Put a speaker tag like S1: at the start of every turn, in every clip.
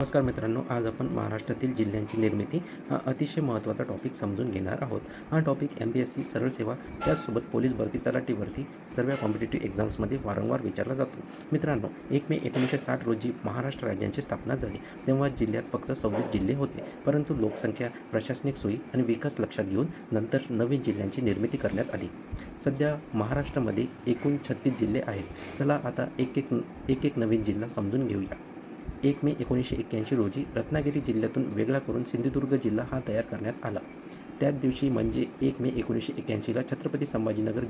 S1: नमस्कार मित्रांनो, आज आपण महाराष्ट्रातील जिल्ह्यांची निर्मिती हा अतिशय महत्त्वाचा टॉपिक समजून घेणार आहोत. हा टॉपिक MPSC सरळ सेवा त्याचसोबत पोलीस भरती, तलाठी भरती सर्व कॉम्पिटिटिव्ह एक्झाम्समध्ये वारंवार विचारला जातो. मित्रांनो, 1 मे 1960 रोजी महाराष्ट्र राज्याची स्थापना झाली. तेव्हा जिल्ह्यात फक्त 26 जिल्हे होते, परंतु लोकसंख्या, प्रशासनिक सोयी आणि विकास लक्षात घेऊन नंतर नवीन जिल्ह्यांची निर्मिती करण्यात आली. सध्या महाराष्ट्रामध्ये एकूण 36 जिल्हे आहेत. चला आता एक एक नवीन जिल्हा समजून घेऊया. 1 मे 1981 रोजी रत्नागिरी जिल्ह्यातून वेगळा करून सिंधुदुर्ग जिल्हा हा तयार करण्यात आला. त्याच दिवशी म्हणजे 1 मे 1981ला छत्रपती संभाजीनगर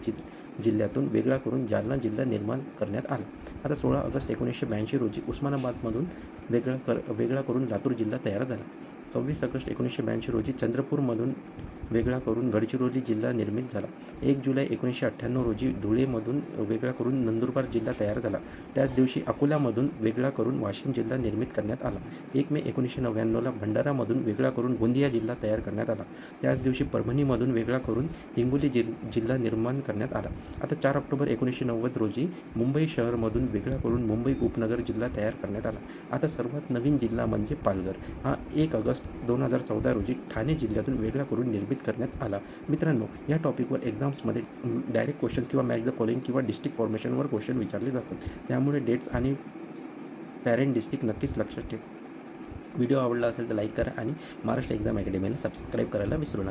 S1: जिल्ह्यातून वेगळा करून जालना जिल्हा निर्माण करण्यात आला. आता 16 ऑगस्ट 1982 रोजी उस्मानाबादमधून वेगळा करून लातूर जिल्हा तयार झाला. 26 ऑगस्ट 1982 रोजी चंद्रपूरमधून वेगळा करून गडचिरोली जिल्हा निर्मित झाला. 1 जुलै 1998 रोजी धुळेमधून वेगळा करून नंदुरबार जिल्हा तयार झाला. त्याच दिवशी अकोल्यामधून वेगळा करून वाशिम जिल्हा निर्मित करण्यात आला. 1 मे 1999ला भंडारामधून वेगळा करून गोंदिया जिल्हा तयार करण्यात आला. त्याच दिवशी परभणीमधून वेगळा करून हिंगोली जिल्हा निर्माण करण्यात आला. आता 4 ऑक्टोबर 1990 रोजी मुंबई शहरमधून वेगळा करून मुंबई उपनगर जिल्हा तयार करण्यात आला. आता सर्वात नवीन जिल्हा म्हणजे पालघर हा 1 ऑगस्ट 2014 रोजी ठाणे जिल्ह्यातून वेगळा करून निर्मित करण्यात आला. मित्रांनो, या टॉपिकवर एक्झाम्समध्ये डायरेक्ट क्वेश्चन किंवा मॅच द फॉलोइंग किंवा डिस्ट्रिक्ट फॉर्मेशनवर क्वेश्चन विचारले जातात. त्यामुळे डेट्स आणि पॅरेंट डिस्ट्रिक्ट नक्कीच लक्षात ठेवा. व्हिडिओ आवडला असेल तर लाईक करा आणि महाराष्ट्र एक्झाम अकॅडमीला सबस्क्राईब करायला विसरू नका.